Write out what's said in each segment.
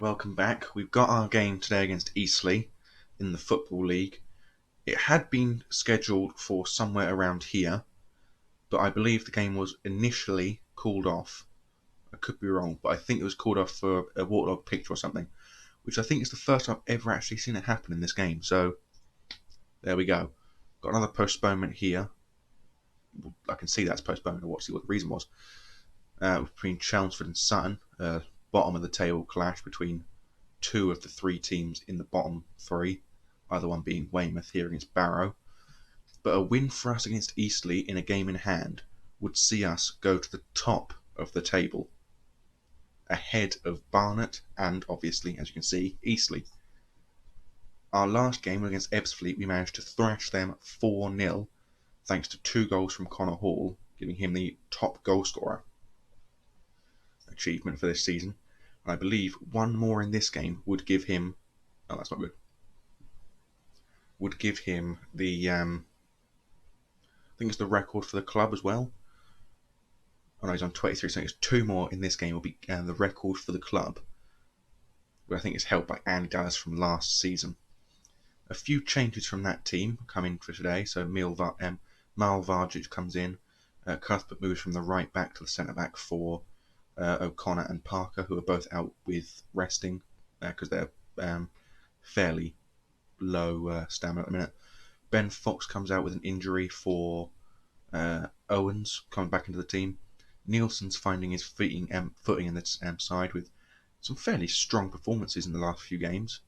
Welcome back. We've got our game today against Eastleigh in the Football League. It had been scheduled for somewhere around here, but I believe the game was initially called off. I could be wrong, but I think it was called off for a waterlogged pitch or something, which I think is the first time I've ever actually seen it happen in this game. So, there we go. Got another postponement here. I can see that's postponed. I'll see what the reason was. Between Chelmsford and Sutton, bottom of the table clash between two of the three teams in the bottom three, either one being Weymouth here against Barrow. But a win for us against Eastleigh in a game in hand would see us go to the top of the table, ahead of Barnet and, obviously, as you can see, Eastleigh. Our last game against Ebbsfleet, we managed to thrash them 4-0, thanks to 2 goals from Connor Hall, giving him the top goal scorer achievement for this season. I believe one more in this game would give him... Oh, that's not good. Would give him the... I think it's the record for the club as well. Oh no, he's on 23, so it's 2 more in this game will be the record for the club. But I think it's held by Andy Dallas from last season. A few changes from that team come in for today. So Mal Vargic comes in. Cuthbert moves from the right back to the centre back for O'Connor and Parker, who are both out with resting because they're fairly low stamina at the minute. Ben Fox comes out with an injury for Owens coming back into the team. Nielsen's finding his footing in the side with some fairly strong performances in the last few games.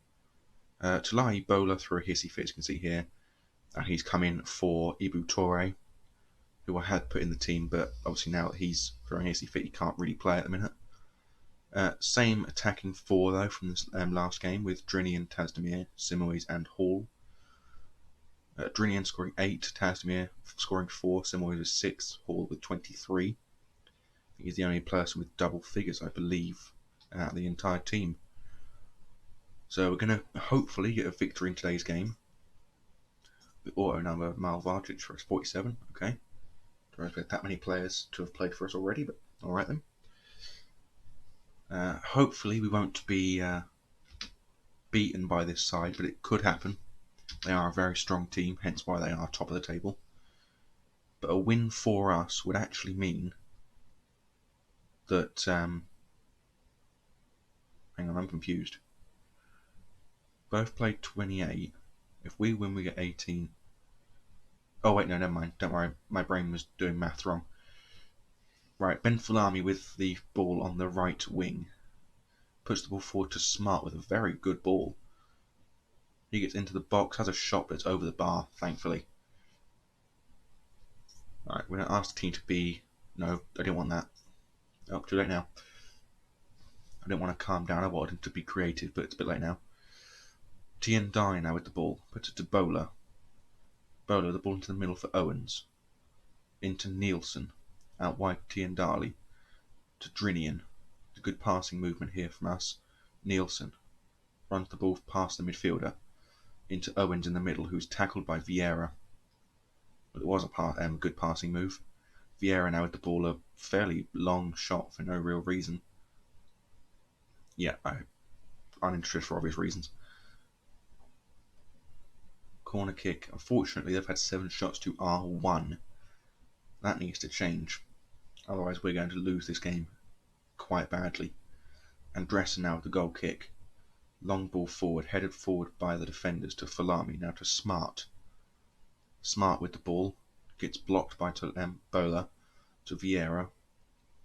Tulai Bowler through a hissy fit, as you can see here. And he's come in for Ibu Torre, who I had put in the team, but obviously now that he's throwing a hissy fit, he can't really play at the minute. Same attacking 4 though from this last game with Drinian, Tasdemir, Simoes and Hall. Drinian scoring 8, Tasdemir scoring 4, Simoes with 6, Hall with 23. I think he's the only person with double figures, I believe, out of the entire team. So we're going to hopefully get a victory in today's game. The auto number Mal Vargic for us 47. Okay. Don't expect that many players to have played for us already, but alright then. Hopefully we won't be beaten by this side, but it could happen. They are a very strong team, hence why they are top of the table. But a win for us would actually mean that... hang on, I'm confused. Both played 28. If we win, we get 18. Oh wait, no, never mind. Don't worry, my brain was doing math wrong. Right, Ben Fulami with the ball on the right wing. Puts the ball forward to Smart with a very good ball. He gets into the box, has a shot, but it's over the bar, thankfully. Alright, we're going to ask the team to be... No, I didn't want that. Oh, too late now. I didn't want to calm down, I wanted him to be creative, but it's a bit late now. Tian Dye now with the ball. Puts it to Bowler. Bowler, the ball into the middle for Owens. Into Nielsen. Out wide Tian Darley. To Drinian. A good passing movement here from us. Nielsen runs the ball past the midfielder. Into Owens in the middle, who's tackled by Vieira. But it was a good passing move. Vieira now with the ball, a fairly long shot for no real reason. Yeah, uninterested for obvious reasons. Corner kick. Unfortunately, they've had 7 shots to our 1. That needs to change. Otherwise, we're going to lose this game quite badly. Andressen now with the goal kick. Long ball forward, headed forward by the defenders to Fulami. Now to Smart. Smart with the ball. Gets blocked by Bowler. To Vieira.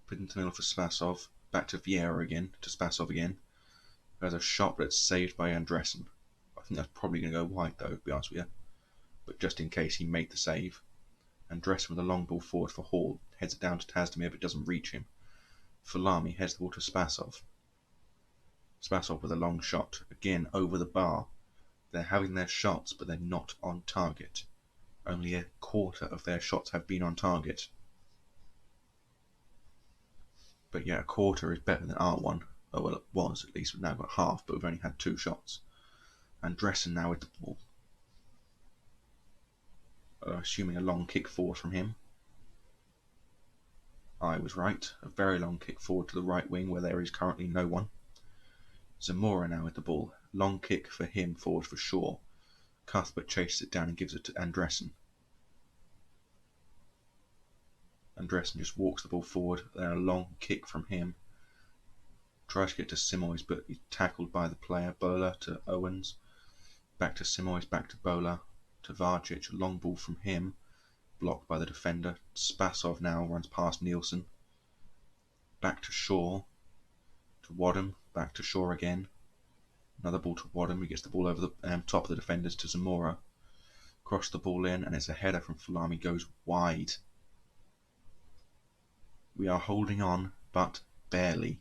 Put into the middle for Spasov. Back to Vieira again. To Spasov again. There's a shot, but it's saved by Andressen. I think that's probably going to go wide though, to be honest with you. But just in case he made the save. Andressen with a long ball forward for Hall. Heads it down to Tasdemir, but doesn't reach him. Fulami heads the ball to Spasov. Spasov with a long shot. Again, over the bar. They're having their shots, but they're not on target. Only a quarter of their shots have been on target. But yeah, a quarter is better than our one. Oh, well, it was, at least. We've now got half, but we've only had 2 shots. Andressen now with the ball. Assuming a long kick forward from him. I was right. A very long kick forward to the right wing where there is currently no one. Zamora now with the ball. Long kick for him forward for Shaw. Cuthbert chases it down and gives it to Andressen. Andressen just walks the ball forward. Then a long kick from him. Tries to get to Simoes, but he's tackled by the player. Bowler to Owens. Back to Simoes, back to Bowler. To Vargic. A long ball from him. Blocked by the defender. Spasov now runs past Nielsen. Back to Shaw. To Wadham. Back to Shaw again. Another ball to Wadham. He gets the ball over the top of the defenders to Zamora. Cross the ball in, and it's a header from Fulami. Goes wide. We are holding on, but barely.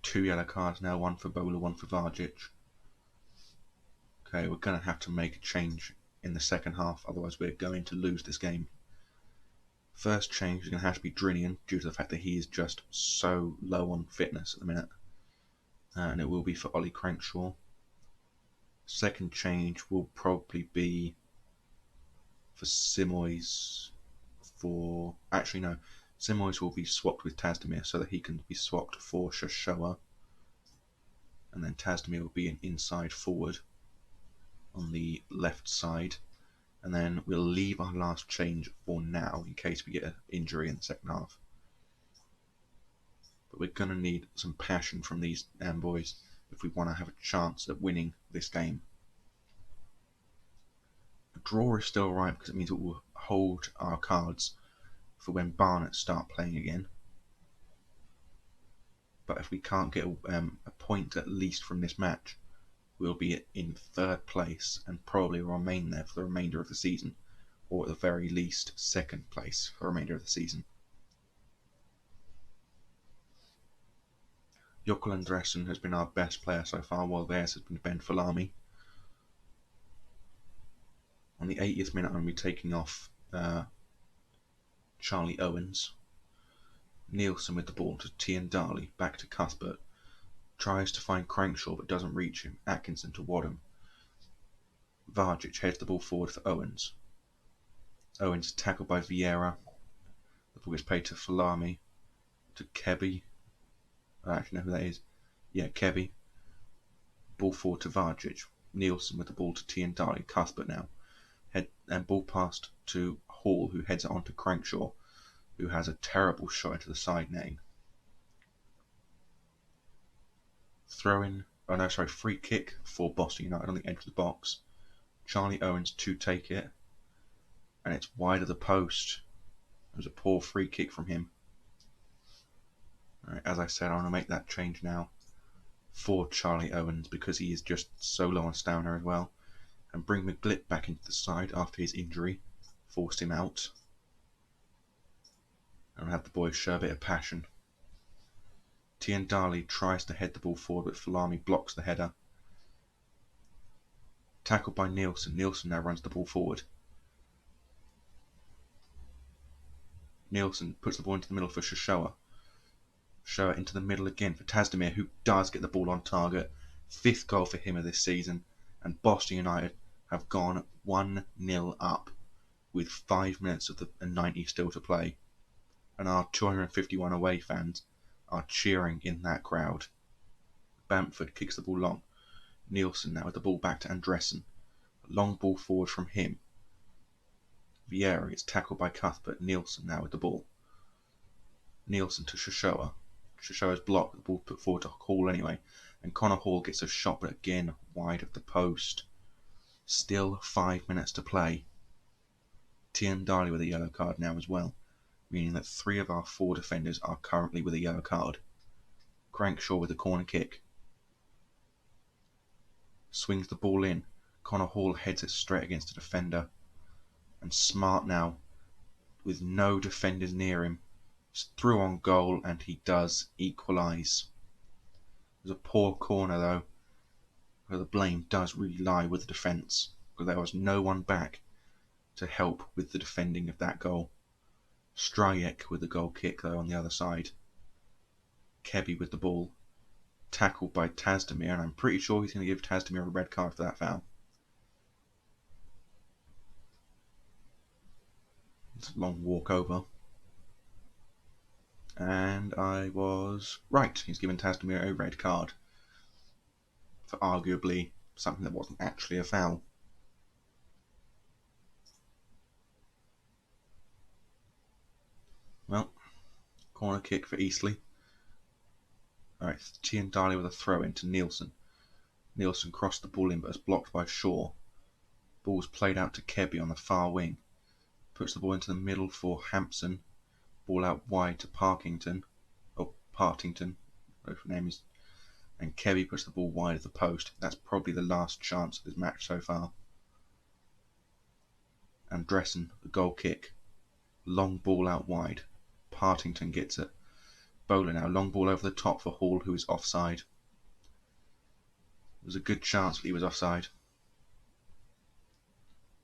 2 yellow cards now, one for Bowler, one for Vargic. Okay, we're going to have to make a change in the second half, otherwise we're going to lose this game. First change is going to have to be Drinian, due to the fact that he is just so low on fitness at the minute. And it will be for Ollie Crankshaw. Second change will probably be for Simoes. Actually, no. Simoes will be swapped with Tazdemir so that he can be swapped for Shashoa. And then Tazdemir will be an inside forward on the left side. And then we'll leave our last change for now in case we get an injury in the second half. But we're going to need some passion from these boys if we want to have a chance at winning this game. A draw is still right because it means it will hold our cards for when Barnet start playing again. But if we can't get a point at least from this match, we'll be in third place and probably remain there for the remainder of the season, or at the very least second place for the remainder of the season. Jokul Andressen has been our best player so far, while theirs has been Ben Fulami. On the 80th minute, I'm going to be taking off Charlie Owens. Nielsen with the ball to Tiendali, back to Cuthbert. Tries to find Crankshaw but doesn't reach him. Atkinson to Wadham. Vargic heads the ball forward for Owens. Owens tackled by Vieira. The ball gets played to Fulami. To Kebby. I actually know who that is. Yeah, Kebby. Ball forward to Vargic. Nielsen with the ball to Tiendali. Cuthbert now. And ball passed to Hall, who heads it on to Crankshaw, who has a terrible shot into the side netting. Free kick for Boston United on the edge of the box. Charlie Owens to take it, and it's wide of the post. It was a poor free kick from him. Alright, as I said, I want to make that change now for Charlie Owens because he is just so low on stamina as well, and bring McGlip back into the side after his injury forced him out. And have the boys show a bit of passion. Tiendali tries to head the ball forward, but Fulami blocks the header. Tackled by Nielsen. Nielsen now runs the ball forward. Nielsen puts the ball into the middle for Shashoa. Shashoa into the middle again for Tazdemir, who does get the ball on target. 5th goal for him of this season. And Boston United have gone 1-0 up with 5 minutes of the 90 still to play. And our 251 away fans are cheering in that crowd. Bamford kicks the ball long. Nielsen now with the ball back to Andressen. A long ball forward from him. Vieira gets tackled by Cuthbert. Nielsen now with the ball. Nielsen to Shashoa. Shashoa's blocked, the ball put forward to Hall anyway. And Connor Hall gets a shot, but again wide of the post. Still 5 minutes to play. Tiendali with a yellow card now as well, meaning that 3 of our 4 defenders are currently with a yellow card. Crankshaw with a corner kick. Swings the ball in. Connor Hall heads it straight against the defender. And Smart now, with no defenders near him, is through on goal, and he does equalise. It was a poor corner though, where the blame does really lie with the defence, because there was no one back to help with the defending of that goal. Strajek with the goal kick though on the other side. Kebby with the ball. Tackled by Tazdemir, and I'm pretty sure he's going to give Tazdemir a red card for that foul. It's a long walk over. And I was right. He's given Tasdemir a red card for arguably something that wasn't actually a foul. Well, corner kick for Eastleigh. Alright, Tian Darley with a throw in to Nielsen. Nielsen crossed the ball in but was blocked by Shaw. Ball was played out to Kebby on the far wing. Puts the ball into the middle for Hampson. Ball out wide to Partington. Whatever his name is. And Kebby puts the ball wide of the post. That's probably the last chance of this match so far. And Dressen, the goal kick. Long ball out wide. Partington gets it. Bowler now, long ball over the top for Hall, who is offside. There was a good chance that he was offside.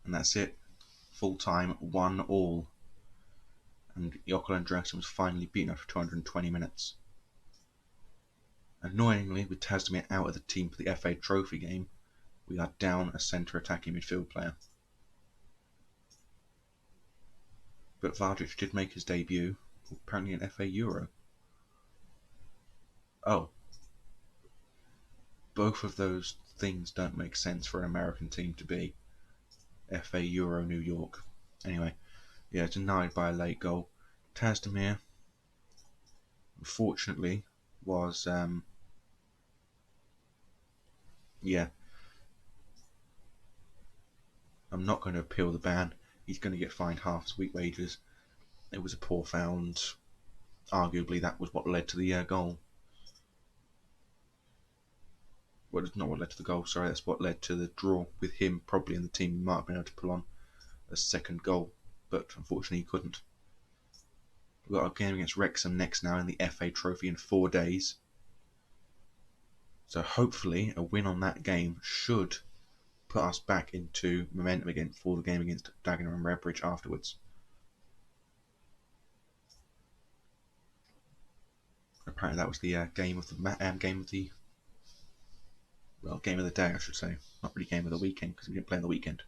And that's it. Full time, 1-1. And Yockel and Dressen was finally beaten after 220 minutes. Annoyingly, with Tasdemir out of the team for the FA Trophy game, we are down a centre attacking midfield player. But Vardric did make his debut, apparently in FA Euro. Oh. Both of those things don't make sense for an American team to be. FA Euro New York. Anyway, yeah, denied by a late goal. Tasdemir, unfortunately, was, yeah. I'm not going to appeal the ban. He's going to get fined half his week wages. It was a poor foul, and arguably that was what led to the goal. Well, it's not what led to the goal, sorry, that's what led to the draw with him probably in the team. He might have been able to pull on a second goal, but unfortunately he couldn't. We've got a game against Wrexham next now in the FA Trophy in 4 days. So hopefully a win on that game should put us back into momentum again for the game against Dagenham and Redbridge afterwards. Apparently that was the game of the day, I should say. Not really game of the weekend because we didn't play on the weekend.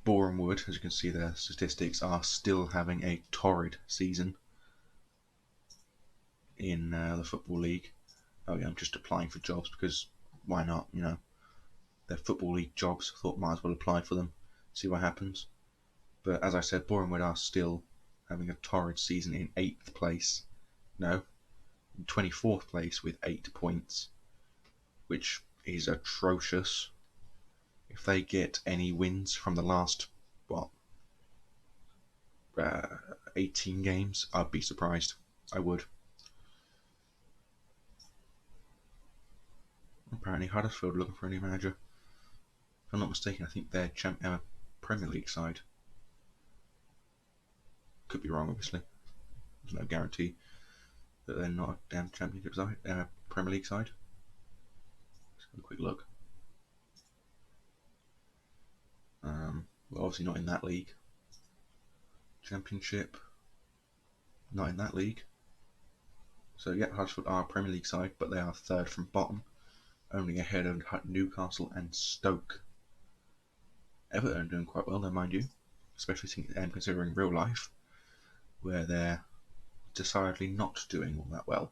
Boreham Wood, as you can see, their statistics are still having a torrid season in the Football League. Oh yeah, I'm just applying for jobs because why not? You know, they're Football League jobs. I thought might as well apply for them, see what happens. But as I said, Boreham Wood are still having a torrid season in 8th place. No, in 24th place with 8 points, which is atrocious. If they get any wins from the last, 18 games, I'd be surprised. I would. Apparently Huddersfield are looking for a new manager. If I'm not mistaken, I think they're Premier League side. Could be wrong, obviously. There's no guarantee that they're not a damn Championship side, Premier League side. Let's have a quick look. Well, obviously not in that league. Championship, not in that league. So yeah, Huddersfield are a Premier League side, but they are 3rd from bottom, only ahead of Newcastle and Stoke. Everton are doing quite well, though, mind you, especially considering real life, where they're decidedly not doing all that well.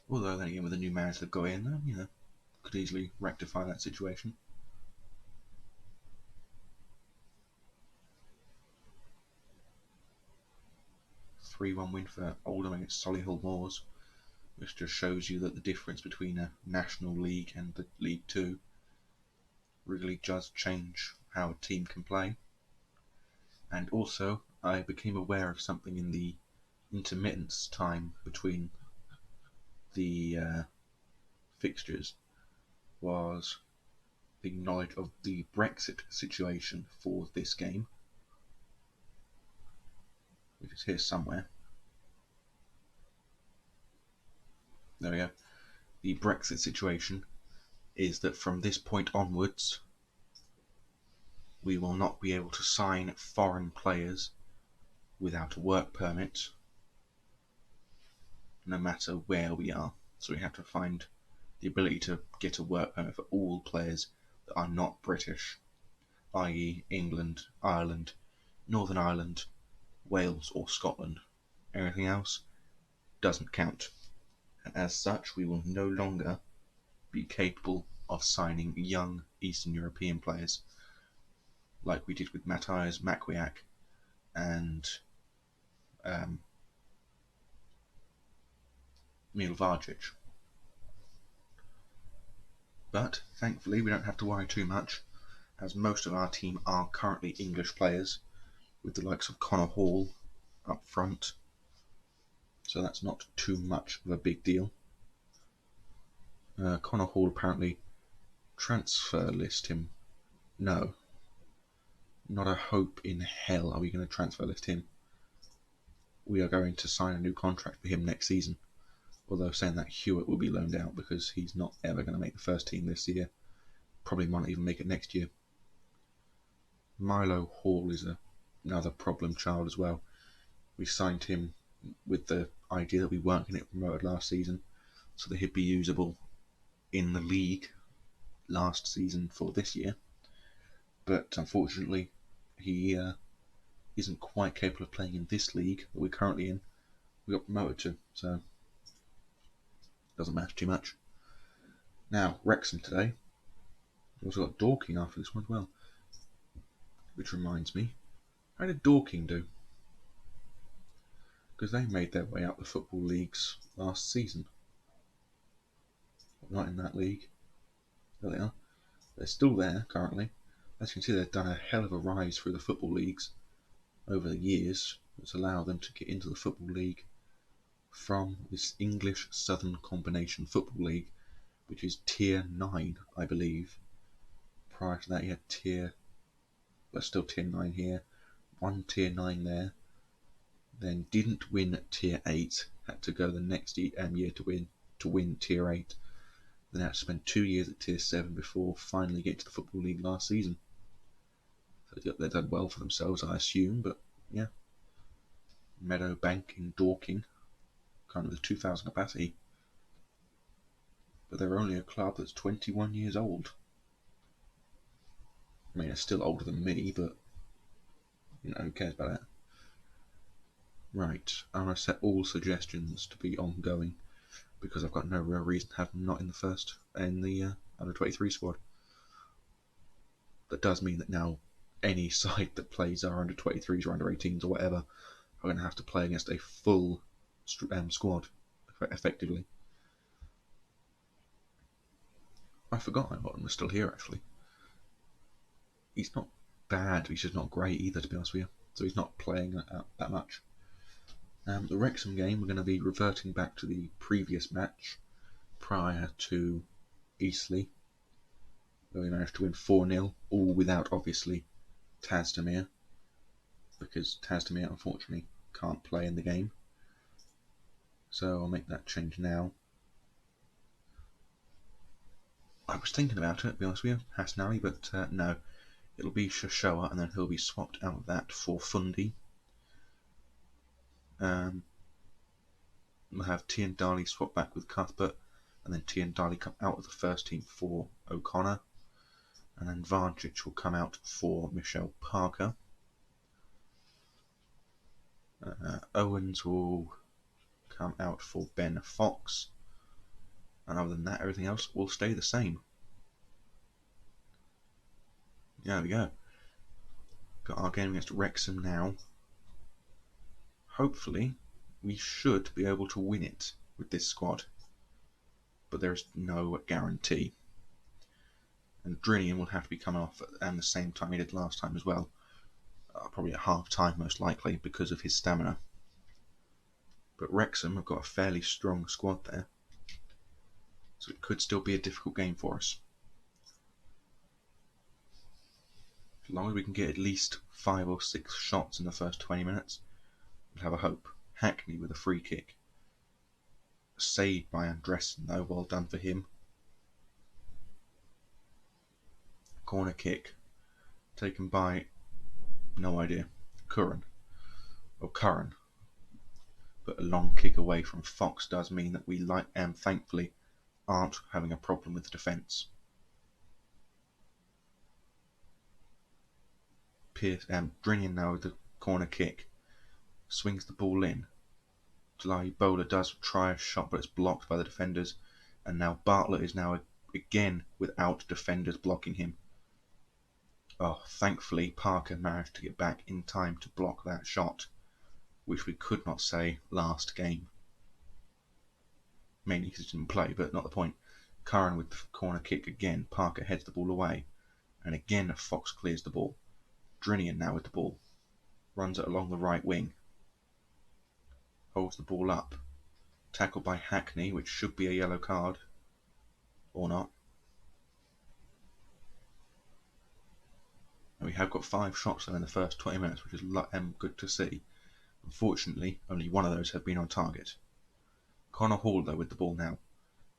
Although then again, with a new manager they've got in, you know, could easily rectify that situation. 3-1 win for Oldham against Solihull Moors, which just shows you that the difference between a National League and the League Two really does change how a team can play. And also, I became aware of something in the intermittence time between the fixtures, was the knowledge of the Brexit situation for this game, which is here somewhere. There we go. The Brexit situation is that from this point onwards, we will not be able to sign foreign players without a work permit, no matter where we are. So we have to find the ability to get a work permit for all players that are not British. i.e. England, Ireland, Northern Ireland, Wales or Scotland. Everything else doesn't count. And as such, we will no longer be capable of signing young Eastern European players like we did with Mateusz Makwyak and Milvarčić. But thankfully we don't have to worry too much, as most of our team are currently English players, with the likes of Connor Hall up front, so that's not too much of a big deal. Connor Hall apparently transfer list him. No, not a hope in hell are we going to transfer list him. We are going to sign a new contract for him next season, although saying that Hewitt will be loaned out because he's not ever going to make the first team this year. Probably might even make it next year. Milo Hall is another problem child as well. We signed him with the idea that we weren't going to get promoted last season, so that he'd be usable in the league last season for this year. But unfortunately, he isn't quite capable of playing in this league that we're currently in. We got promoted to, so it doesn't matter too much. Now, Wrexham today. We also got Dorking after this one as well. Which reminds me, how did Dorking do? Because they made their way up the football leagues last season. Not in that league. There they are. They're still there currently. As you can see, they've done a hell of a rise through the football leagues over the years. It's allowed them to get into the football league from this English Southern Combination Football League, which is Tier 9, I believe. Prior to that, you had Tier... There's still Tier 9 here. One Tier 9 there. Then didn't win Tier 8. Had to go the next year to win Tier 8. Then had to spend 2 years at Tier 7 before finally getting to the Football League last season. So they've done well for themselves, I assume, but yeah. Meadowbank in Dorking, kind of the 2,000 capacity. But they're only a club that's 21 years old. I mean, they're still older than me, but you know, who cares about that? Right, I'm going to set all suggestions to be ongoing because I've got no real reason to have them not in the under 23 squad. That does mean that now any side that plays our under 23s or under 18s or whatever are going to have to play against a full squad effectively. I forgot Ivan was still here actually. He's not bad, he's just not great either, to be honest with you. So he's not playing that much. The Wrexham game, we're going to be reverting back to the previous match prior to Eastleigh, where we managed to win 4-0, all without obviously Tazdemir, because Tazdemir unfortunately can't play in the game. So I'll make that change now. I was thinking about it, to be honest with you, Hasnali, but no. It'll be Shoshoa, and then he'll be swapped out of that for Fundy. We'll have Tian Darley swap back with Cuthbert, and then Tian Darley come out of the first team for O'Connor, and then Varnčić will come out for Michelle Parker. Owens will come out for Ben Fox, and other than that, everything else will stay the same. There we go. Got our game against Wrexham now. Hopefully, we should be able to win it with this squad, but there is no guarantee. And Drinian will have to be coming off at the same time he did last time as well, probably at half time most likely because of his stamina. But Wrexham have got a fairly strong squad there, so it could still be a difficult game for us. As long as we can get at least 5 or 6 shots in the first 20 minutes, we'll have a hope. Hackney with a free kick. Saved by Andressen though, well done for him. Corner kick. Taken by, no idea, Curran. But a long kick away from Fox does mean that we thankfully aren't having a problem with the defence. Drinian now with the corner kick. Swings the ball in. July Bowler does try a shot, but it's blocked by the defenders. And now Bartlett is now again without defenders blocking him. Oh, thankfully Parker managed to get back in time to block that shot, which we could not say last game. Mainly because he didn't play, but not the point. Curran with the corner kick again. Parker heads the ball away. And again Fox clears the ball. Drinian now with the ball. Runs it along the right wing. Holds the ball up. Tackled by Hackney, which should be a yellow card. Or not. And we have got 5 shots though in the first 20 minutes, which is good to see. Unfortunately, only one of those have been on target. Connor Hall though with the ball now.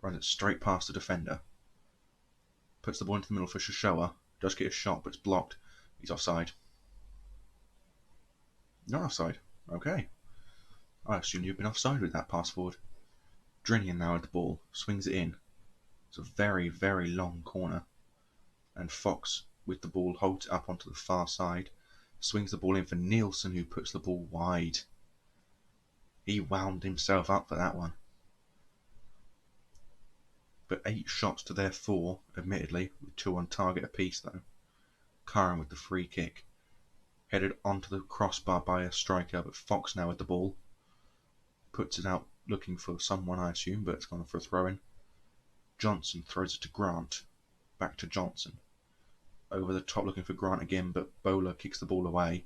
Runs it straight past the defender. Puts the ball into the middle for Shoshua. Does get a shot, but it's blocked. He's offside. Not offside. Okay. I assumed you'd been offside with that pass forward. Drinian now with the ball. Swings it in. It's a very, very long corner. And Fox with the ball holds it up onto the far side. Swings the ball in for Nielsen, who puts the ball wide. He wound himself up for that one. But 8 shots to their 4, admittedly, with 2 on target apiece though. Curran with the free kick. Headed onto the crossbar by a striker, but Fox now with the ball. Puts it out looking for someone, I assume, but it's gone for a throw-in. Johnson throws it to Grant. Back to Johnson. Over the top looking for Grant again, but Bowler kicks the ball away.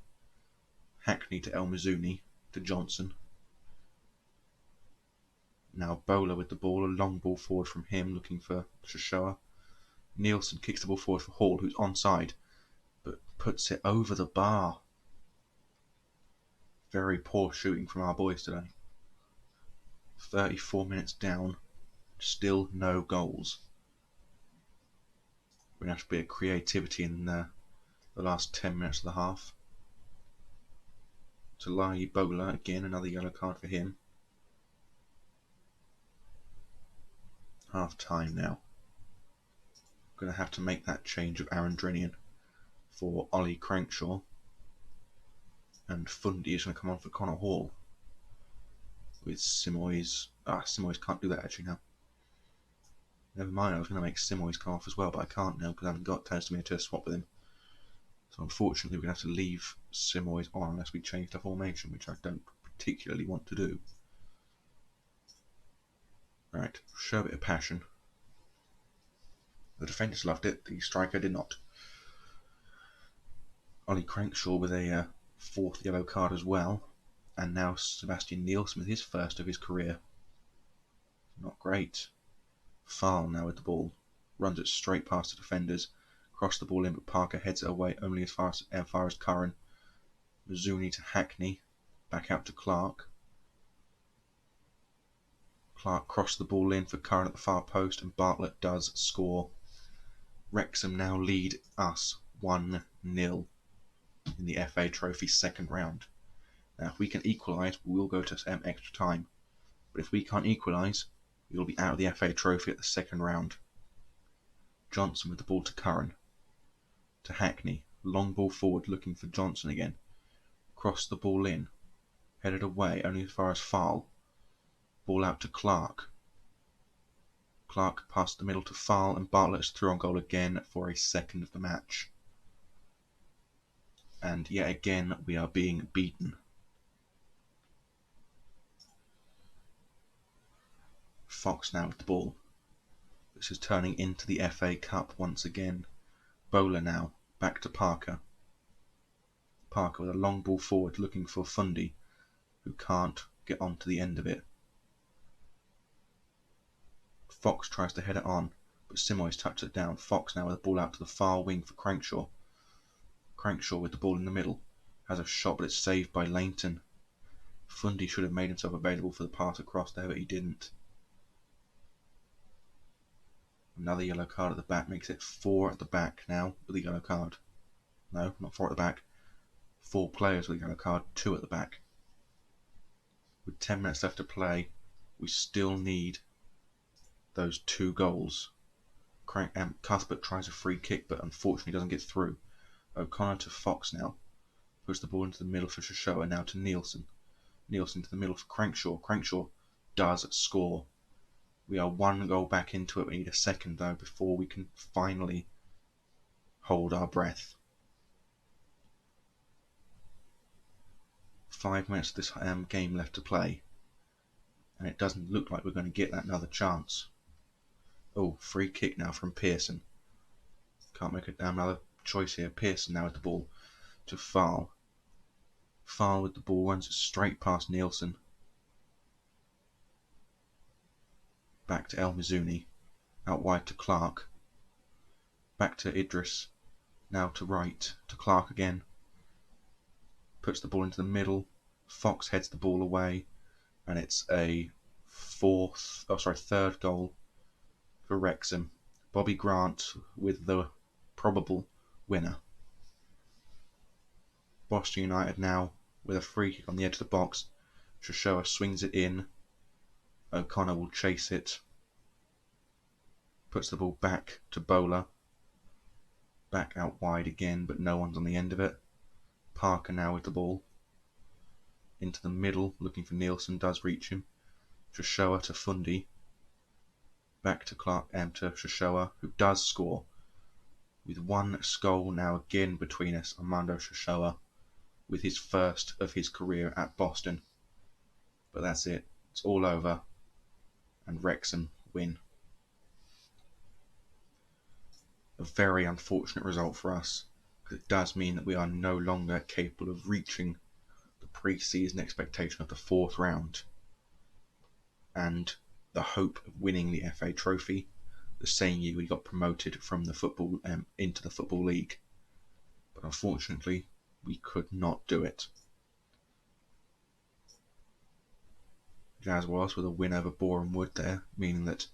Hackney to El Mizuni, to Johnson. Now Bowler with the ball, a long ball forward from him, looking for Shoshua. Nielsen kicks the ball forward for Hall, who's onside, but puts it over the bar. Very poor shooting from our boys today. 34 minutes down, still no goals. We're going to have to be a creativity in the last 10 minutes of the half. Talai Bowler, again, another yellow card for him. Half time now. Going to have to make that change of Aaron Drinian for Ollie Crankshaw. And Fundy is going to come on for Connor Hall. With Simois. Simois can't do that actually now. Never mind, I was going to make Simois come off as well, but I can't now because I haven't got Tasmania to swap with him. So unfortunately we're going to have to leave Simois on unless we change the formation, which I don't particularly want to do. Right, show a bit of passion. The defenders loved it, the striker did not. Ollie Crankshaw with a 4th yellow card as well. And now Sebastian Nielsen with his first of his career. Not great. Farl now with the ball. Runs it straight past the defenders. Cross the ball in, but Parker heads it away only as far as Curran. Mizuni to Hackney. Back out to Clark. Clark crossed the ball in for Curran at the far post, and Bartlett does score. Wrexham now lead us 1-0 in the FA Trophy second round. Now, if we can equalise, we will go to extra time. But if we can't equalise, we will be out of the FA Trophy at the second round. Johnson with the ball to Curran. To Hackney. Long ball forward looking for Johnson again. Crossed the ball in. Headed away only as far as Farl. Ball out to Clark. Clark past the middle to Farl, and Bartlett is through on goal again for a second of the match. And yet again we are being beaten. Fox now with the ball. This is turning into the FA Cup once again. Bowler now, back to Parker. Parker with a long ball forward looking for Fundy, who can't get on to the end of it. Fox tries to head it on, but Simois touches it down. Fox now with the ball out to the far wing for Crankshaw. Crankshaw with the ball in the middle. Has a shot, but it's saved by Langton. Fundy should have made himself available for the pass across there, but he didn't. Another yellow card at the back makes it 4 at the back now with a yellow card. No, not 4 at the back. 4 players with a yellow card, 2 at the back. With 10 minutes left to play, we still need those 2 goals. Cuthbert tries a free kick, but unfortunately doesn't get through. O'Connor to Fox now. Puts the ball into the middle for Shoshua, now to Nielsen. Nielsen to the middle for Crankshaw. Crankshaw does score. We are 1 goal back into it. We need a second, though, before we can finally hold our breath. 5 minutes of this game left to play, and it doesn't look like we're going to get that another chance. Oh, free kick now from Pearson. Can't make another choice here. Pearson now with the ball to Farl. Farl with the ball runs it straight past Nielsen. Back to El Mizuni. Out wide to Clark. Back to Idris. Now to right. To Clark again. Puts the ball into the middle. Fox heads the ball away. And it's a third goal for Wrexham. Bobby Grant with the probable winner. Boston United now with a free kick on the edge of the box. Shoshua swings it in. O'Connor will chase it. Puts the ball back to Bowler. Back out wide again, but no one's on the end of it. Parker now with the ball. Into the middle, looking for Nielsen, does reach him. Shoshua to Fundy. Back to Clark to Shoshua, who does score. With one goal now again between us, Armando Shoshua, with his first of his career at Boston. But that's it. It's all over. And Wrexham win. A very unfortunate result for us, because it does mean that we are no longer capable of reaching the pre-season expectation of the 4th round and the hope of winning the FA Trophy the same year we got promoted from the football into the Football League. But unfortunately, we could not do it. Jazz was with a win over Boreham Wood there, meaning that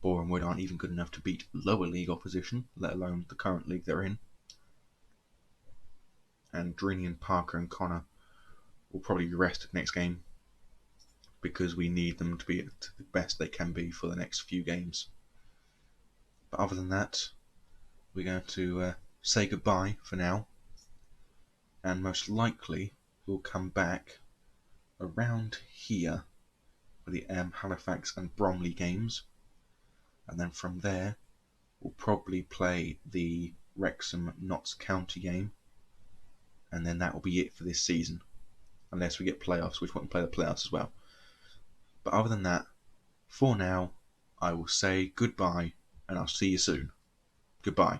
Boreham Wood aren't even good enough to beat lower league opposition, let alone the current league they're in. And Drinian, Parker and Connor will probably be rested next game because we need them to be at the best they can be for the next few games. But other than that, we're going to say goodbye for now, and most likely we'll come back around here for the Halifax and Bromley games, and then from there we'll probably play the Wrexham Notts County game, and then that will be it for this season, unless we get playoffs, which we won't play the playoffs as well. But other than that, for now, I will say goodbye, and I'll see you soon. Goodbye.